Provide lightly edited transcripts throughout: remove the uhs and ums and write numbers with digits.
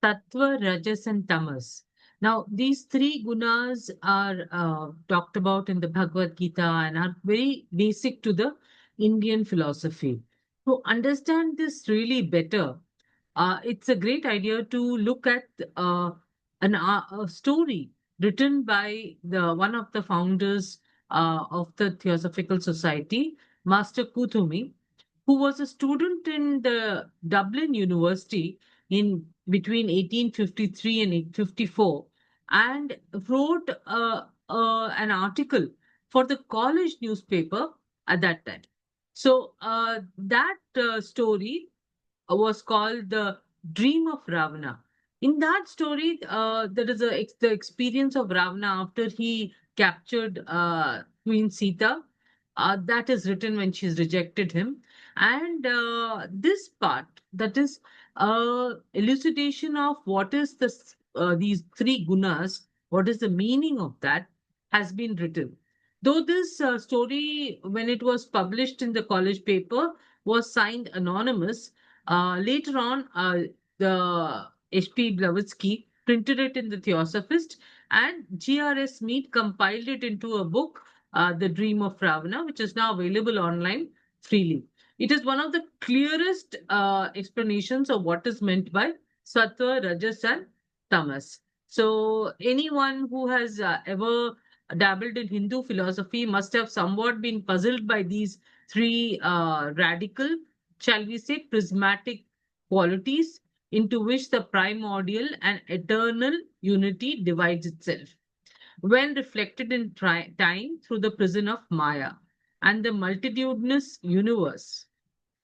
Sattva, Rajas, and Tamas. Now, these three gunas are talked about in the Bhagavad Gita and are very basic to the Indian philosophy. To understand this really better, it's a great idea to look at a story written by the one of the founders of the Theosophical Society, Master Koothoomi, who was a student in the Dublin University in between 1853 and 1854, and wrote an article for the college newspaper at that time. So that story was called the Dream of Ravana. In that story, there is the experience of Ravana after he captured Queen Sita. That is written when she's rejected him, and this part, that is elucidation of what is these three gunas, what is the meaning of that, has been written. Though this story, when it was published in the college paper, was signed anonymous, later on, the HP Blavatsky printed it in the Theosophist, and GRS Mead compiled it into a book, The Dream of Ravana, which is now available online freely. It is one of the clearest explanations of what is meant by Sattva, Rajas, and Tamas. So, anyone who has ever dabbled in Hindu philosophy must have somewhat been puzzled by these three radical, shall we say, prismatic qualities into which the primordial and eternal unity divides itself when reflected in time through the prism of Maya and the multitudinous universe.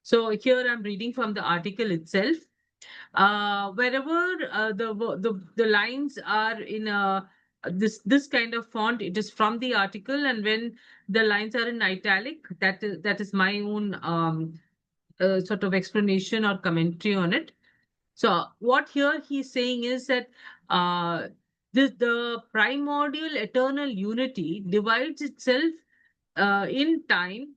So here I'm reading from the article itself. Wherever the lines are in this kind of font, it is from the article, and when the lines are in italic, that is my own sort of explanation or commentary on it. So what here he's saying is that uh, the primordial eternal unity divides itself in time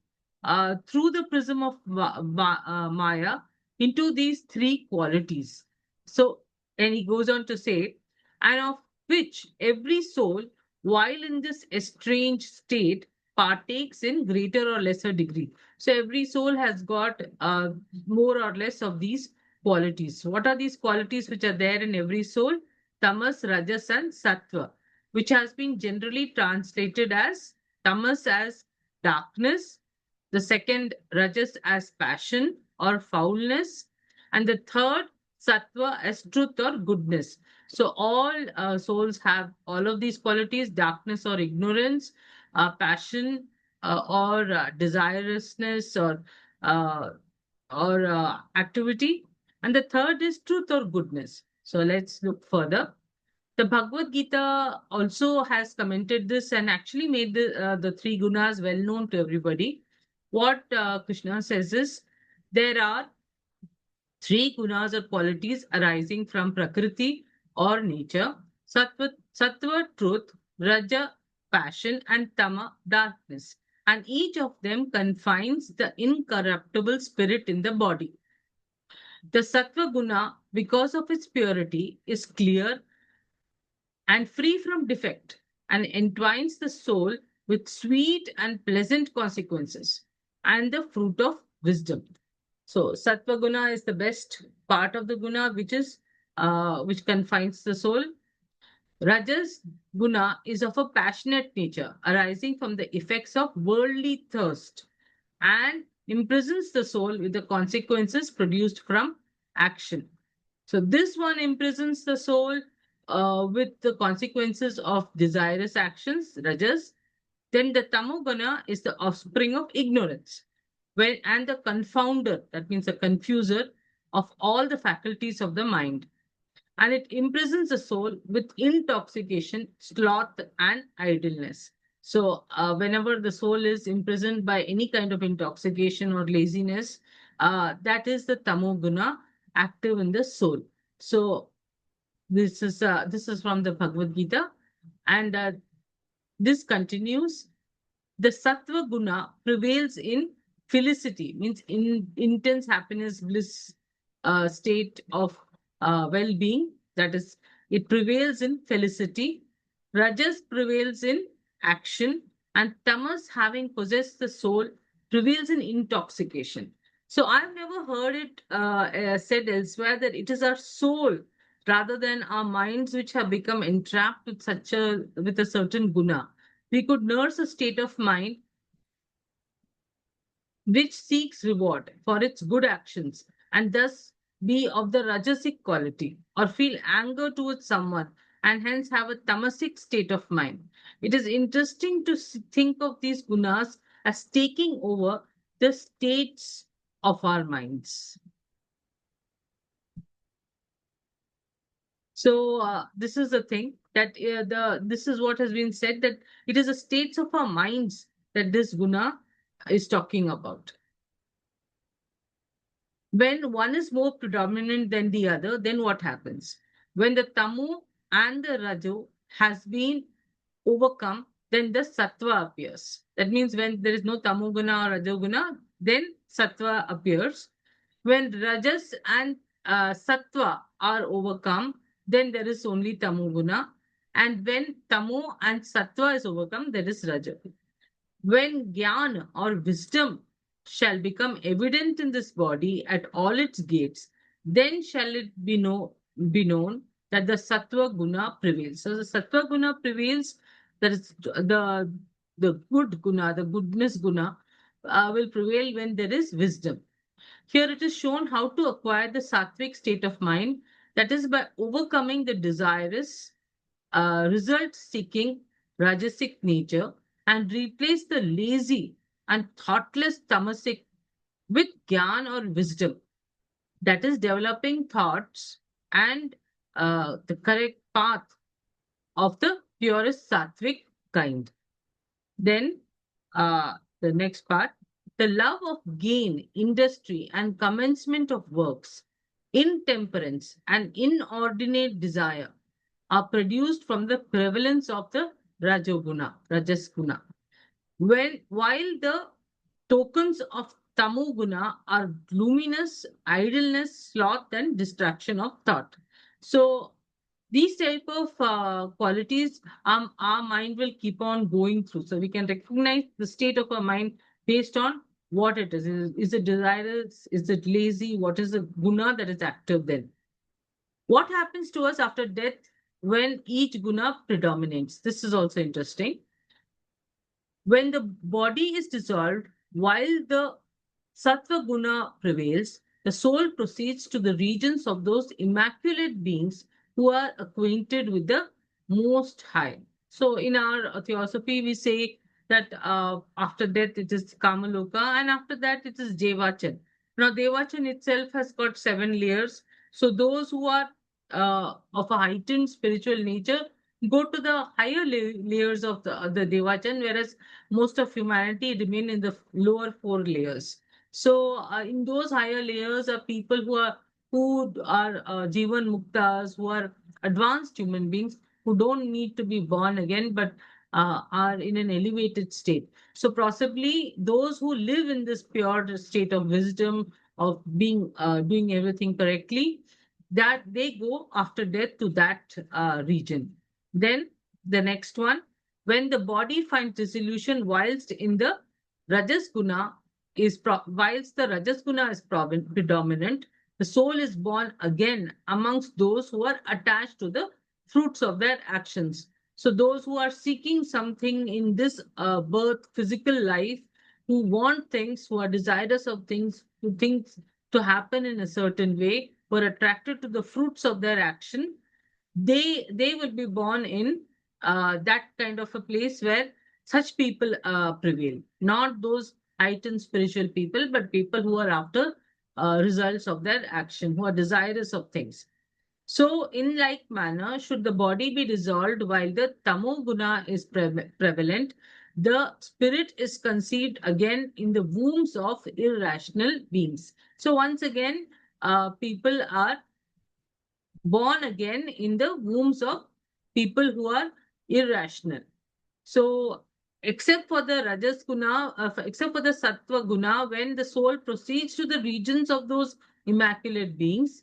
through the prism of Maya into these three qualities. So, and he goes on to say, and of which every soul, while in this estranged state, partakes in greater or lesser degree. So, every soul has got more or less of these qualities. What are these qualities which are there in every soul? Tamas, Rajas, and Sattva, which has been generally translated as Tamas as darkness, the second, Rajas as passion or foulness, and the third, Sattva as truth or goodness. So, all souls have all of these qualities: darkness or ignorance, passion or desirousness uh, or activity, and the third is truth or goodness. So, let's look further. The Bhagavad Gita also has commented this and actually made the three gunas well known to everybody. What Krishna says is there are three gunas or qualities arising from Prakriti or nature: Sattva, truth; Raja, passion; and Tama, darkness. And each of them confines the incorruptible spirit in the body. The Sattva guna, because of its purity, is clear and free from defect, and entwines the soul with sweet and pleasant consequences and the fruit of wisdom. So sattva guna is the best part of the guna, which confines the soul. Rajas guna is of a passionate nature, arising from the effects of worldly thirst, and imprisons the soul with the consequences produced from action. So this one imprisons the soul with the consequences of desirous actions, rajas. Then the tamoguna is the offspring of ignorance, and the confounder, that means the confuser of all the faculties of the mind. And it imprisons the soul with intoxication, sloth, and idleness. So, whenever the soul is imprisoned by any kind of intoxication or laziness, that is the tamoguna active in the soul. So, this is from the Bhagavad Gita, and this continues. The sattva guna prevails in felicity, means in intense happiness, bliss, state of well-being. that is, it prevails in felicity, Rajas prevails in action, and Tamas, having possessed the soul, prevails in intoxication. So I've never heard it said elsewhere that it is our soul rather than our minds which have become entrapped with a certain guna. We could nurse a state of mind which seeks reward for its good actions and thus be of the rajasic quality, or feel anger towards someone and hence have a tamasic state of mind. It is interesting to think of these gunas as taking over the states of our minds. So this is the thing that the this is what has been said, that it is the states of our minds that this guna is talking about. When one is more predominant than the other, then what happens? When the tamu and the rajo has been overcome, then the sattva appears. That means when there is no tamu guna or rajo guna, then sattva appears. When rajas and sattva are overcome, then there is only tamu guna. And when tamu and sattva is overcome, there is raja. When jnana or wisdom shall become evident in this body at all its gates, then shall it be known that the sattva guna prevails. So the sattva guna prevails, that is the good guna, the goodness guna will prevail when there is wisdom. Here it is shown how to acquire the sattvic state of mind, that is by overcoming the desirous, result seeking rajasic nature, and replace the lazy and thoughtless tamasic with gyan or wisdom, that is developing thoughts and the correct path of the purest sattvic kind. Then the next part, the love of gain, industry, and commencement of works, intemperance, and inordinate desire are produced from the prevalence of the Rajoguna, Rajasguna. While the tokens of Tamoguna are gloominess, idleness, sloth, and distraction of thought. So these type of qualities our mind will keep on going through. So we can recognize the state of our mind based on what it is. Is it desirous? Is it lazy? What is the guna that is active then? What happens to us after death when each guna predominates? This is also interesting. When the body is dissolved, while the sattva guna prevails, the soul proceeds to the regions of those immaculate beings who are acquainted with the Most High. So, in our theosophy, we say that after death it is Kamaloka, and after that it is Devachan. Now, Devachan itself has got 7 layers. So, those who are of a heightened spiritual nature go to the higher layers of the Devachan, whereas most of humanity remain in the lower 4 layers. So in those higher layers are people who are Jivan Muktas, who are advanced human beings who don't need to be born again, but are in an elevated state. So possibly those who live in this pure state of wisdom, of being doing everything correctly, that they go after death to that region. Then the next one, when the body finds dissolution whilst in the rajas guna whilst the rajas guna is predominant, the soul is born again amongst those who are attached to the fruits of their actions. So those who are seeking something in this birth, physical life, who want things, who are desirous of things, who things to happen in a certain way, who are attracted to the fruits of their action, they will be born in that kind of a place where such people prevail, not those heightened spiritual people, but people who are after results of their action, who are desirous of things. So in like manner, should the body be dissolved while the tamo guna is prevalent, the spirit is conceived again in the wombs of irrational beings. So once again, people are born again in the wombs of people who are irrational. So, except for the Rajas Guna, except for the Sattva Guna, when the soul proceeds to the regions of those immaculate beings,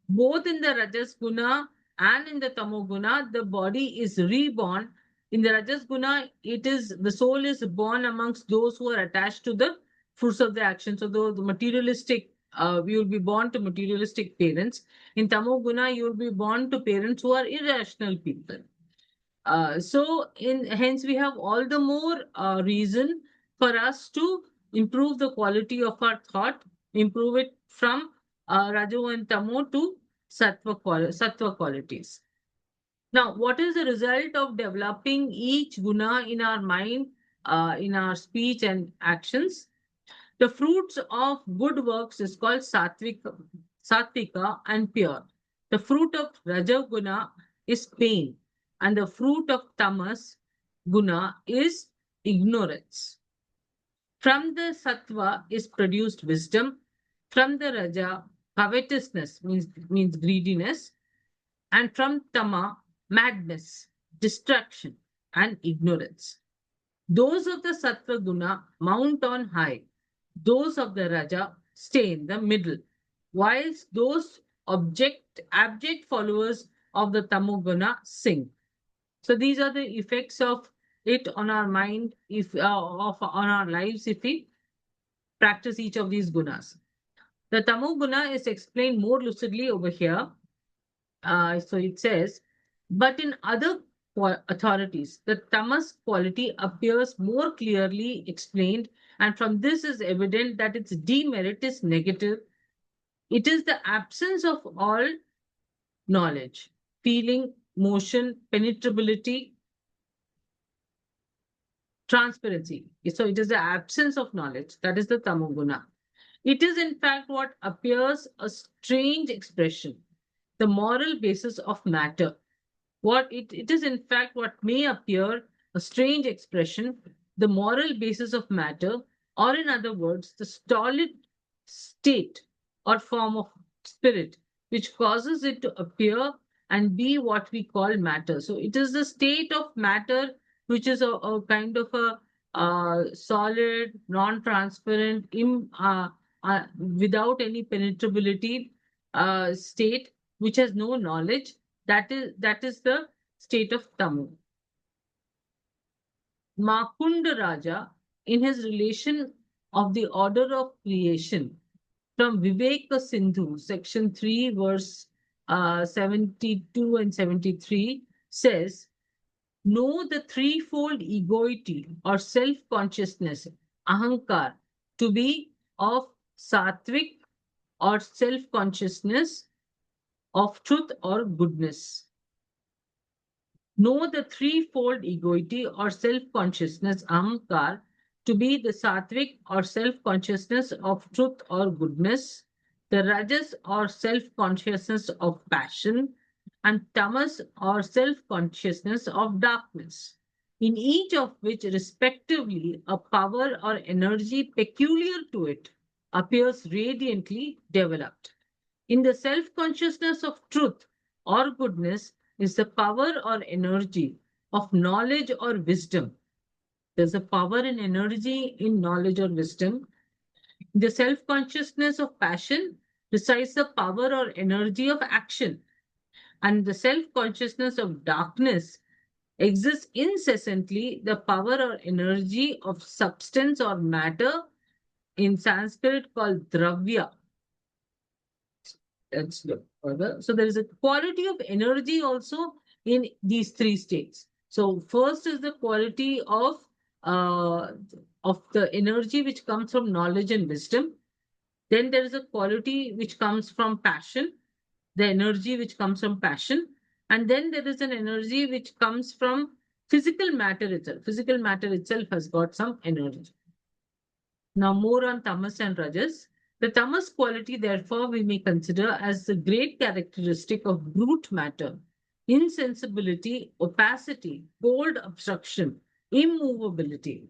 both in the Rajas Guna and in the Tamoguna, the body is reborn. In the Rajas Guna, it is the soul is born amongst those who are attached to the fruits of the action. So the materialistic, we will be born to materialistic parents. In Tamoguna, you will be born to parents who are irrational people. Hence we have all the more reason for us to improve the quality of our thought, improve it from Rajo and Tamo to Sattva qualities. Now, what is the result of developing each guna in our mind, in our speech and actions? The fruits of good works is called sattvika and pure. The fruit of Rajaguna is pain, and the fruit of Tamas guna is ignorance. From the Sattva is produced wisdom. From the Raja, covetousness means greediness, and from Tama, madness, distraction, and ignorance. Those of the Sattva guna mount on high, those of the Raja stay in the middle, whilst those abject followers of the Tamoguna sink. So these are the effects of it on our mind, if on our lives, if we practice each of these gunas. The Tamoguna is explained more lucidly over here. So it says, but in other authorities, the tamas quality appears more clearly explained, and from this is evident that its demerit is negative. It is the absence of all knowledge, feeling, motion, penetrability, transparency. So it is the absence of knowledge. That is the tamoguna. It is in fact what appears a strange expression, the moral basis of matter. It is in fact what may appear a strange expression, the moral basis of matter, or in other words, the stolid state or form of spirit which causes it to appear and be what we call matter. So it is the state of matter which is a kind of a solid, non-transparent, without any penetrability state which has no knowledge. That is the state of Tamu. Makunda Raja, in his relation of the order of creation, from Viveka Sindhu, section 3, verse 72 and 73, says, know the threefold egoity or self-consciousness, ahankar, to be of sattvic or self-consciousness, of truth or goodness. Know the threefold egoity or self-consciousness, ahankar, to be the sattvic or self-consciousness of truth or goodness, the rajas or self-consciousness of passion, and tamas or self-consciousness of darkness, in each of which respectively a power or energy peculiar to it appears radiantly developed. In the self-consciousness of truth or goodness is the power or energy of knowledge or wisdom. There's a power and energy in knowledge or wisdom. In the self-consciousness of passion resides the power or energy of action. And the self-consciousness of darkness exists incessantly the power or energy of substance or matter, in Sanskrit called dravya. Let's look further. So there is a quality of energy also in these three states. So first is the quality uh, of the energy which comes from knowledge and wisdom. Then there is a quality which comes from passion, the energy which comes from passion. And then there is an energy which comes from physical matter itself. Physical matter itself has got some energy. Now, more on tamas and rajas. The tamas quality, therefore, we may consider as the great characteristic of brute matter: insensibility, opacity, cold obstruction, immovability.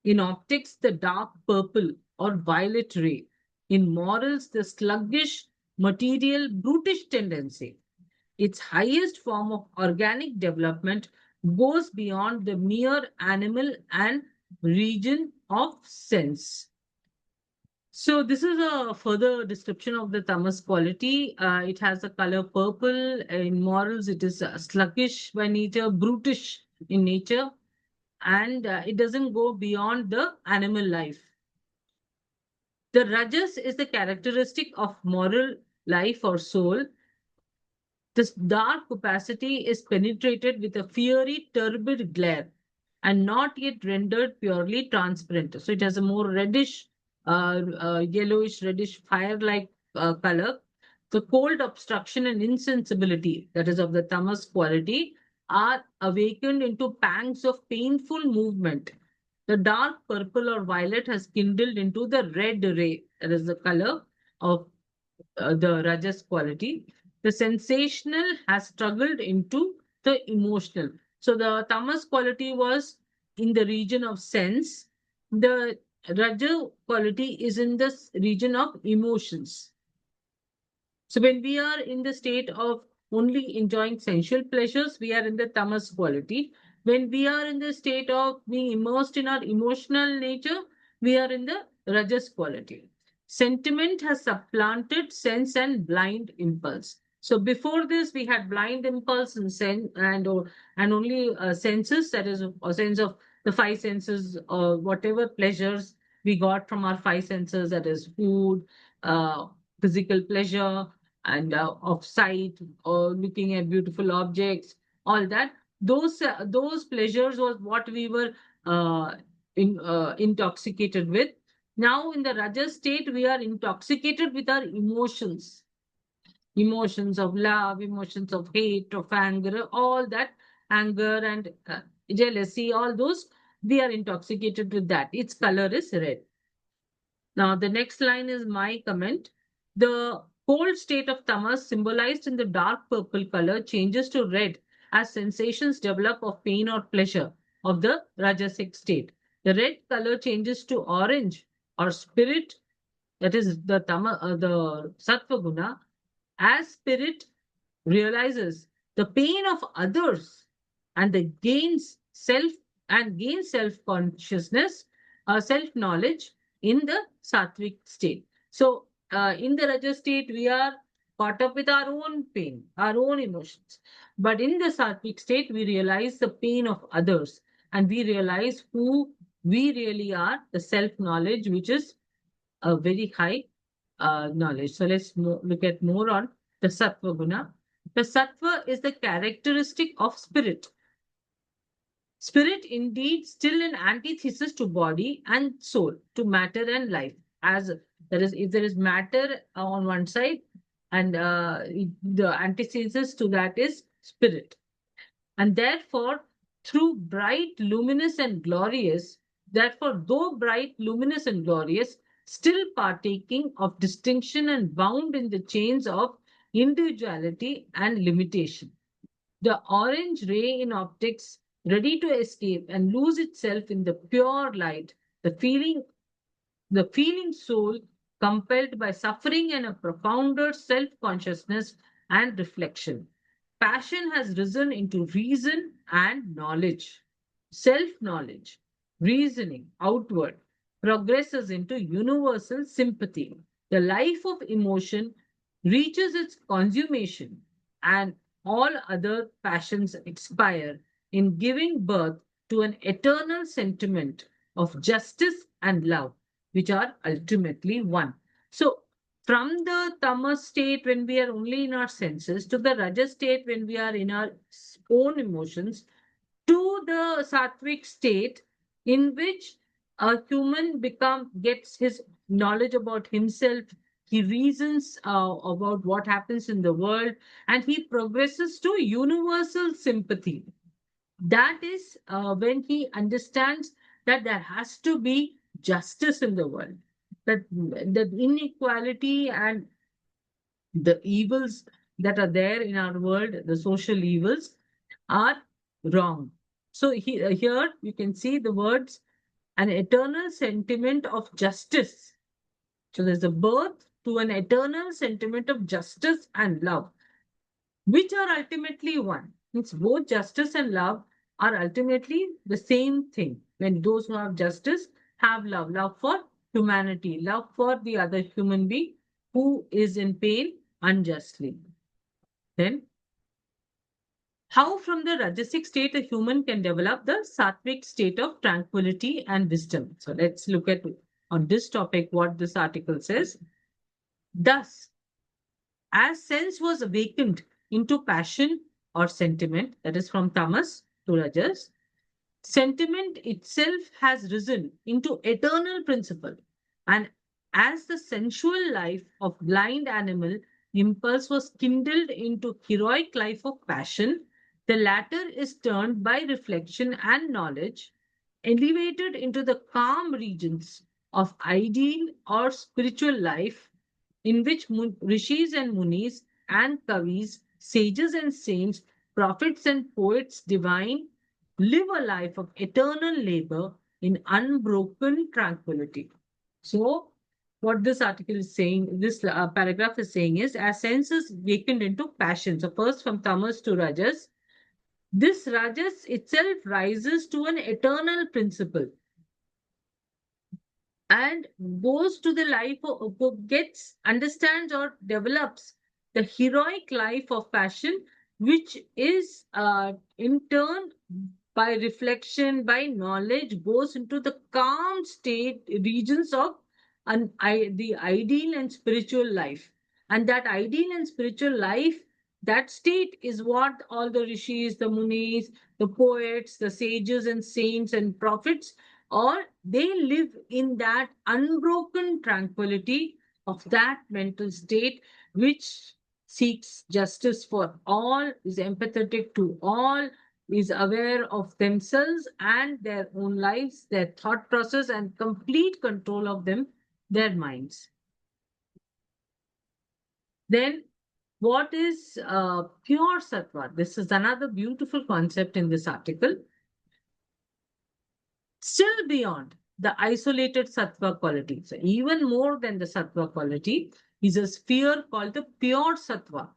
In optics, the dark purple or violet ray. In morals, the sluggish, material, brutish tendency. Its highest form of organic development goes beyond the mere animal and region of sense. So this is a further description of the tamas quality. It has a color purple. In morals, it is sluggish by nature, brutish in nature, and it doesn't go beyond the animal life. The rajas is the characteristic of moral life or soul. This dark opacity is penetrated with a fiery, turbid glare and not yet rendered purely transparent. So it has a more reddish, yellowish, reddish, fire-like color. The cold obstruction and insensibility, that is of the tamas quality, are awakened into pangs of painful movement. The dark purple or violet has kindled into the red ray, that is the color of the rajas quality. The sensational has struggled into the emotional. So the tamas quality was in the region of sense. The raja quality is in the region of emotions. So when we are in the state of only enjoying sensual pleasures, we are in the tamas quality. When we are in the state of being immersed in our emotional nature, we are in the rajas quality. Sentiment has supplanted sense and blind impulse. So before this, we had blind impulse and and only senses. That is a sense of the five senses, or whatever pleasures we got from our five senses. That is food, physical pleasure, and of sight or looking at beautiful objects, all that. Those pleasures was what we were intoxicated with. Now in the rajas state, we are intoxicated with our emotions, emotions of love, emotions of hate, of anger, all that, anger and jealousy, all those, we are intoxicated with that. Its color is red. Now, the next line is my comment. The cold state of tamas, symbolized in the dark purple color, changes to red as sensations develop of pain or pleasure of the rajasic state. The red color changes to orange or spirit, that is the sattva guna, as spirit realizes the pain of others and the gains self consciousness, self knowledge in the sattvic state. So in the rajas state, we are caught up with our own pain, our own emotions, but in the sattvic state, we realize the pain of others and we realize who we really are, the self knowledge, which is a very high knowledge. So let's look at more on the sattva guna. The sattva is the characteristic of spirit. Spirit indeed still an antithesis to body and soul, to matter and life. As there is, if there is matter on one side, and the antithesis to that is spirit. And therefore, through bright, luminous, and glorious, therefore, though bright, luminous, and glorious, still partaking of distinction and bound in the chains of individuality and limitation. The orange ray in optics, ready to escape and lose itself in the pure light, the feeling soul compelled by suffering and a profounder self consciousness and reflection. Passion has risen into reason and knowledge. Self knowledge, reasoning, outward, progresses into universal sympathy. The life of emotion reaches its consummation, and all other passions expire in giving birth to an eternal sentiment of justice and love, which are ultimately one. So, from the tamas state when we are only in our senses to the rajas state when we are in our own emotions to the sattvic state in which a human gets his knowledge about himself, he reasons about what happens in the world, and he progresses to universal sympathy. That is when he understands that there has to be justice in the world, that inequality and the evils that are there in our world, the social evils, are wrong. So here you can see the words an eternal sentiment of justice. So there's a birth to an eternal sentiment of justice and love, which are ultimately one. Means both justice and love are ultimately the same thing. When those who have justice have love, love for humanity, love for the other human being who is in pain unjustly. Then, how from the Rajasic state a human can develop the Sattvic state of tranquility and wisdom. So let's look at on this topic what this article says. Thus, as sense was awakened into passion or sentiment, that is from Tamas to Rajas, sentiment itself has risen into eternal principle. And as the sensual life of blind animal impulse was kindled into heroic life of passion, the latter is turned by reflection and knowledge, elevated into the calm regions of ideal or spiritual life in which rishis and munis and kavis, sages and saints, prophets and poets divine live a life of eternal labor in unbroken tranquility. So, what this article is saying, this paragraph is saying is, as senses wakened into passion. So, first from tamas to rajas, this rajas itself rises to an eternal principle and goes to the life of gets understands or develops the heroic life of passion, which is in turn by reflection by knowledge goes into the calm state regions of the ideal and spiritual life, and that ideal and spiritual life, that state is what all the rishis, the munis, the poets, the sages and saints and prophets, or they live in that unbroken tranquility of that mental state which seeks justice for all, is empathetic to all, is aware of themselves and their own lives, their thought process, and complete control of them, their minds. Then, what is pure sattva? This is another beautiful concept in this article. Still beyond the isolated sattva quality, so even more than the sattva quality, is a sphere called the pure sattva,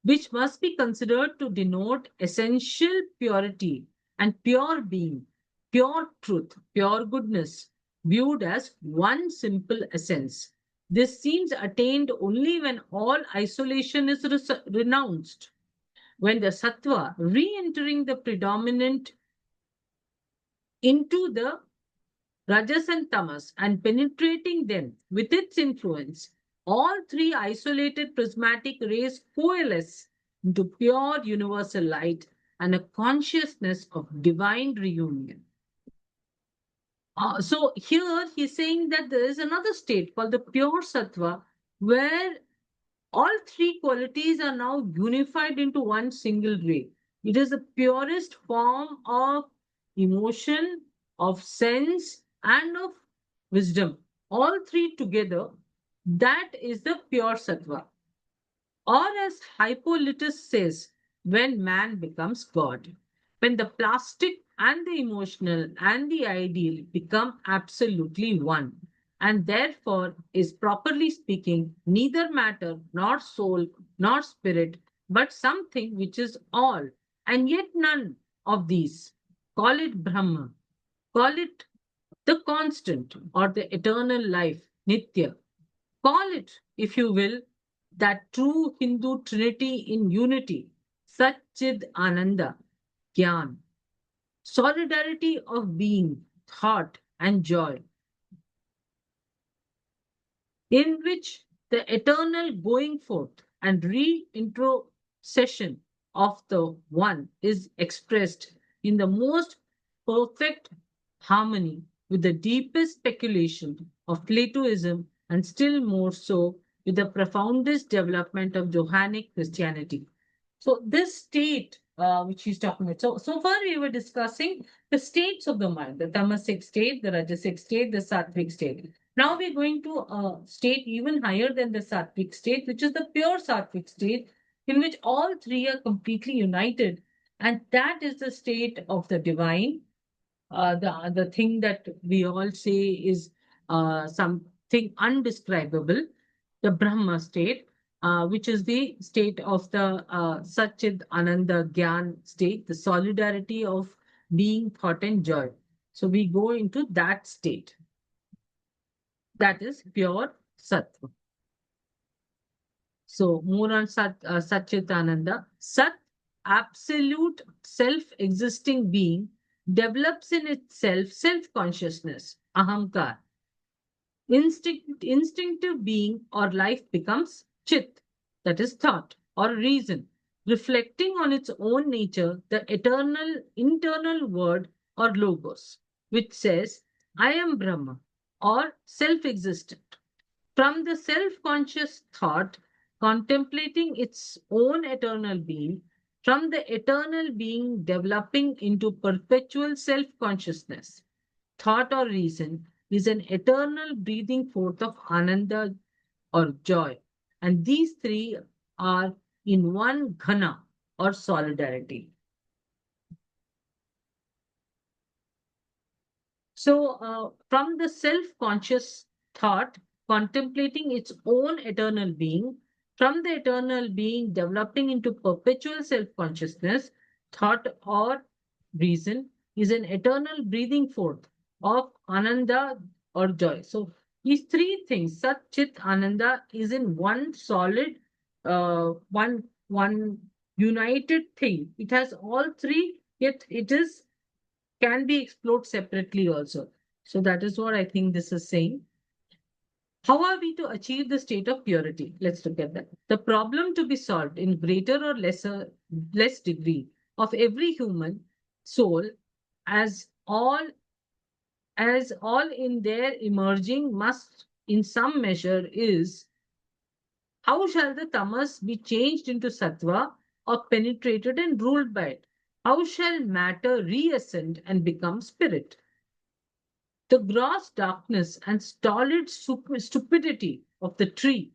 which must be considered to denote essential purity and pure being, pure truth, pure goodness, viewed as one simple essence. This seems attained only when all isolation is renounced, when the sattva, re entering the predominant into the rajas and tamas and penetrating them with its influence, all three isolated prismatic rays coalesce into pure universal light and a consciousness of divine reunion. So here he's saying that there is another state called the pure sattva where all three qualities are now unified into one single ray. It is the purest form of emotion, of sense, and of wisdom. All three together, that is the pure sattva. Or as Hippolytus says, when man becomes God, when the plastic and the emotional and the ideal become absolutely one, and therefore is properly speaking neither matter nor soul nor spirit, but something which is all, and yet none of these. Call it Brahma, call it the constant or the eternal life, Nitya. Call it, if you will, that true Hindu trinity in unity, Satchid Ananda, Gyan, solidarity of being, thought, and joy, in which the eternal going forth and reintrocession of the One is expressed in the most perfect harmony with the deepest speculation of Platoism and still more so with the profoundest development of Johannine Christianity. So this state, which he's talking about. So far we were discussing the states of the mind: the tamasic state, the rajasic state, the sattvic state. Now we're going to a state even higher than the sattvic state, which is the pure sattvic state, in which all three are completely united, and that is the state of the divine, the thing that we all say is something undescribable, the Brahma state, which is the state of the Satchid Ananda Gyan state, the solidarity of being, thought, and joy. So we go into that state. That is pure Sattva. So more on Satchitananda. Sat, absolute self-existing being, develops in itself self-consciousness, ahamkar. Instinctive being or life becomes chit, that is thought or reason, reflecting on its own nature, the eternal internal word or logos, which says, I am Brahma or self-existent. From the self-conscious thought, contemplating its own eternal being, from the eternal being developing into perpetual self-consciousness, thought or reason is an eternal breathing forth of ananda or joy. And these three are in one ghana or solidarity. So, from the self conscious thought, contemplating its own eternal being, from the eternal being developing into perpetual self consciousness, thought or reason is an eternal breathing forth of ananda or joy. So, these three things, Sat Chit Ananda, is in one solid, one united thing. It has all three, yet it is can be explored separately also. So that is what I think this is saying. How are we to achieve the state of purity? Let's look at that. The problem to be solved in greater or less degree of every human soul as all in their emerging must in some measure is how shall the tamas be changed into sattva or penetrated and ruled by it? How shall matter reascend and become spirit? The gross darkness and stolid stupidity of the tree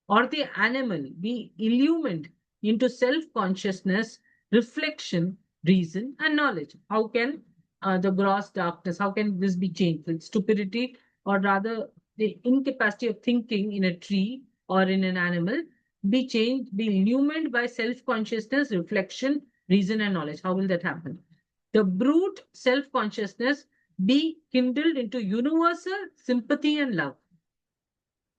or the animal be illumined into self consciousness, reflection, reason, and knowledge. How can the gross darkness, how can this be changed? With stupidity, or rather, the incapacity of thinking in a tree or in an animal, be changed, be illumined by self consciousness, reflection, reason, and knowledge. How will that happen? The brute self consciousness be kindled into universal sympathy and love.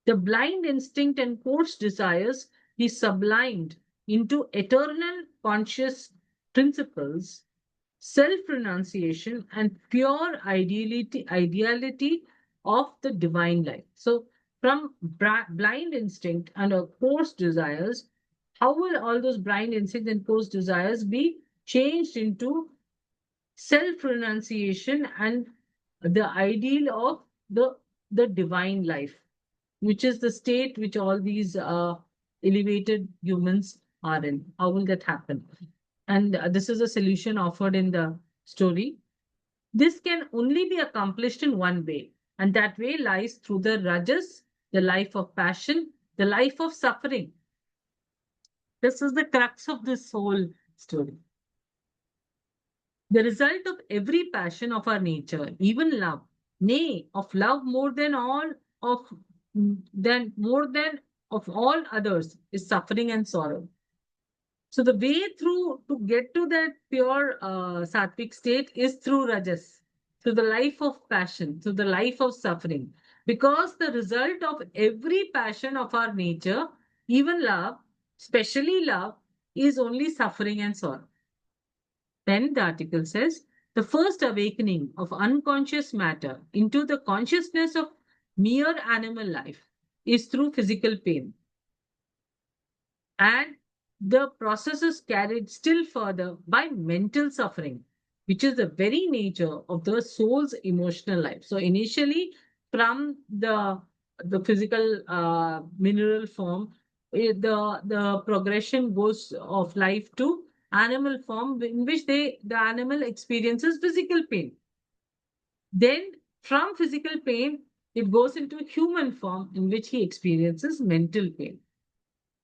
The blind instinct and coarse desires be sublimed into eternal conscious principles, self renunciation, and pure ideality of the divine life. So, from blind instinct and coarse desires, how will all those blind instincts and coarse desires be changed into self renunciation and the ideal of the the divine life, which is the state which all these elevated humans are in? How will that happen? And this is a solution offered in the story. This can only be accomplished in one way, and that way lies through the rajas, the life of passion, the life of suffering. This is the crux of this whole story. The result of every passion of our nature, even love, nay, of love of more than of all others, is suffering and sorrow. So the way through to get to that pure sattvic state is through rajas, through the life of passion, through the life of suffering. Because the result of every passion of our nature, even love, especially love, is only suffering and sorrow. Then the article says the first awakening of unconscious matter into the consciousness of mere animal life is through physical pain. And the process is carried still further by mental suffering, which is the very nature of the soul's emotional life. So initially, from the physical mineral form, the progression goes of life to animal form, in which the animal experiences physical pain. Then, from physical pain, it goes into human form, in which he experiences mental pain.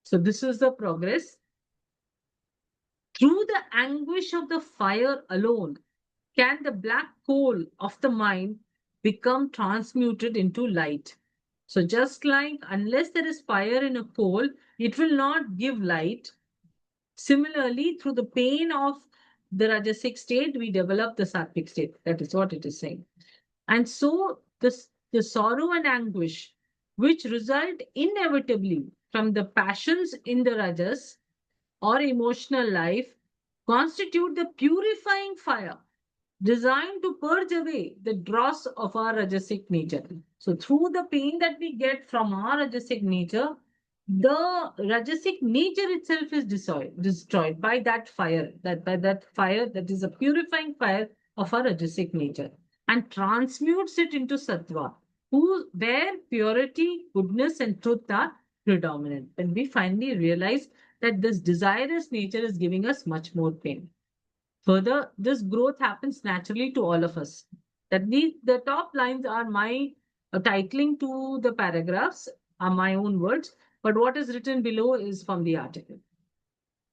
So this is the progress. Through the anguish of the fire alone can the black coal of the mind become transmuted into light. So, just like unless there is fire in a coal, it will not give light. Similarly, through the pain of the Rajasic state, we develop the Sattvic state. That is what it is saying. And so, the sorrow and anguish which result inevitably from the passions in the rajas or emotional life constitute the purifying fire designed to purge away the dross of our rajasic nature. So, through the pain that we get from our rajasic nature, the rajasic nature itself is destroyed by that fire, that is a purifying fire of our rajasic nature, and transmutes it into sattva, where purity, goodness, and truth are predominant. And we finally realize that this desirous nature is giving us much more pain. Further, this growth happens naturally to all of us. The top lines are my titling to the paragraphs, are my own words, but what is written below is from the article.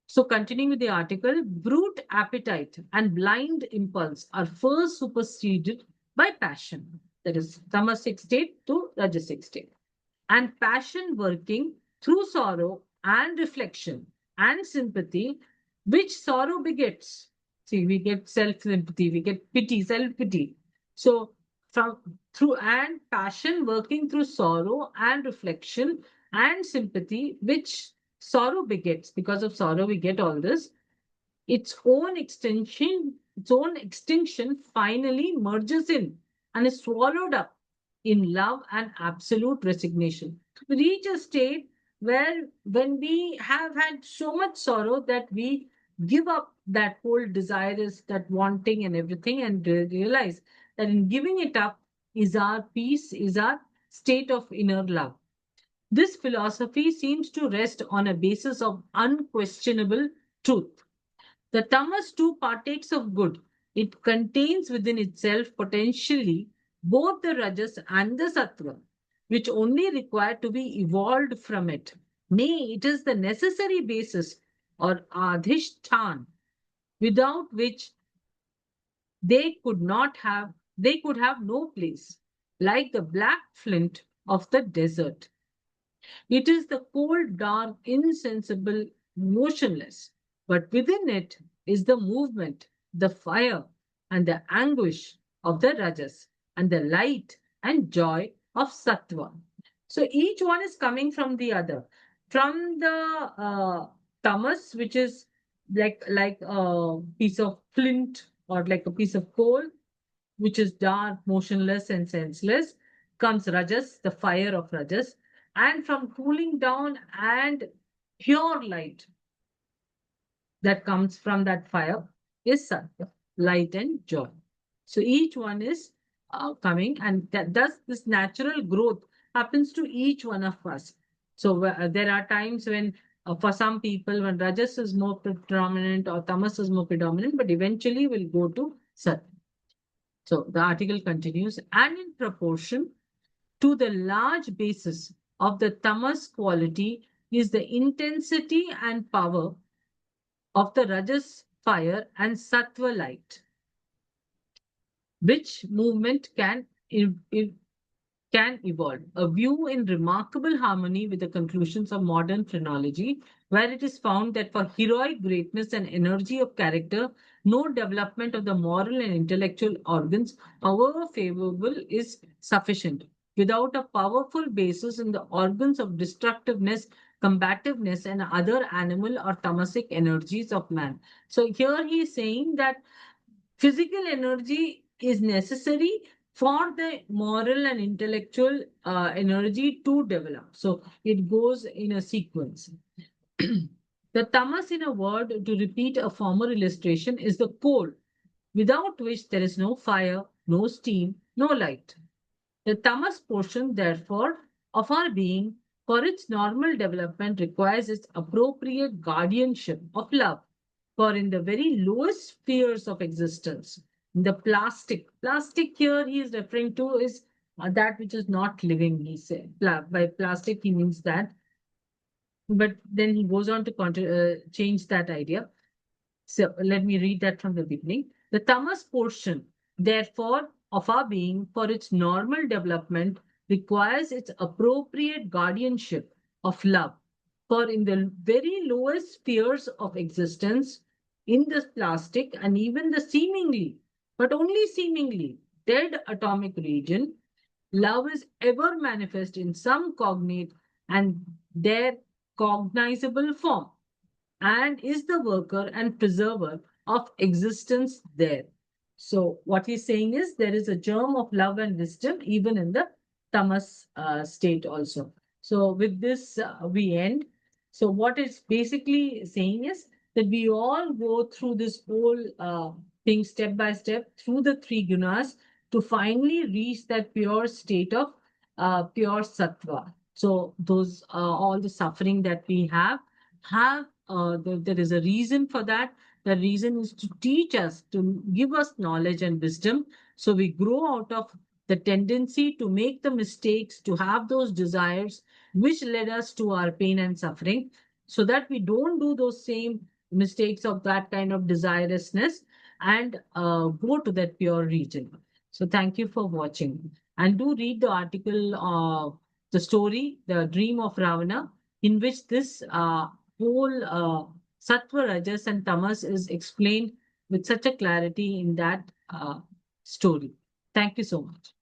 So, continuing with the article, brute appetite and blind impulse are first superseded by passion, that is, tamasic state to rajasic state, and passion working through sorrow and reflection and sympathy, which sorrow begets. See, we get self sympathy, we get pity, self pity. So, from through and passion working through sorrow and reflection and sympathy, which sorrow begets. Because of sorrow, we get all this. Its own extinction finally merges in and is swallowed up in love and absolute resignation. We reach a state where, when we have had so much sorrow that we give up that whole desirous, that wanting and everything, and realize that in giving it up is our peace, is our state of inner love. This philosophy seems to rest on a basis of unquestionable truth. The tamas too partakes of good. It contains within itself potentially both the rajas and the sattva, which only require to be evolved from it. Nay, it is the necessary basis or adhishtan, without which they could have no place, like the black flint of the desert. It is the cold, dark, insensible, motionless, but within it is the movement, the fire, and the anguish of the rajas, and the light and joy of sattva. So each one is coming from the other. From the tamas, which is like a piece of flint or like a piece of coal, which is dark, motionless, and senseless, comes rajas, the fire of rajas, and from cooling down and pure light that comes from that fire is sattva, light and joy. So each one is coming, and thus this natural growth happens to each one of us. So there are times when, for some people, when rajas is more predominant or tamas is more predominant, but eventually will go to sattva. So the article continues, and in proportion to the large basis of the tamas quality is the intensity and power of the rajas fire and sattva light, which movement can evolve. A view in remarkable harmony with the conclusions of modern phrenology, where it is found that for heroic greatness and energy of character, no development of the moral and intellectual organs, however favorable, is sufficient. Without a powerful basis in the organs of destructiveness, combativeness, and other animal or tamasic energies of man. So here he is saying that physical energy is necessary for the moral and intellectual energy to develop. So it goes in a sequence. The tamas, in a word, to repeat a former illustration, is the coal, without which there is no fire, no steam, no light. The tamas portion, therefore, of our being, for its normal development, requires its appropriate guardianship of love. For in the very lowest spheres of existence, the plastic here he is referring to is that which is not living, he said. By plastic, he means that. But then he goes on to change that idea. So let me read that from the beginning. The tamas portion, therefore, of our being for its normal development requires its appropriate guardianship of love. For in the very lowest spheres of existence, in this plastic and even the seemingly, but only seemingly, dead atomic region, love is ever manifest in some cognate and their cognizable form, and is the worker and preserver of existence there. So, what he's saying is there is a germ of love and wisdom even in the tamas state also. So, with this, we end. So, what it's basically saying is that we all go through this whole thing step by step through the three gunas to finally reach that pure state of pure sattva. So, those all the suffering that we have there is a reason for that. The reason is to teach us, to give us knowledge and wisdom, so we grow out of the tendency to make the mistakes, to have those desires which led us to our pain and suffering, so that we don't do those same mistakes of that kind of desirousness, and go to that pure region. So thank you for watching, and do read the article of the story, The Dream of Ravana, in which this whole sattva, rajas, and tamas is explained with such a clarity in that story. Thank you so much.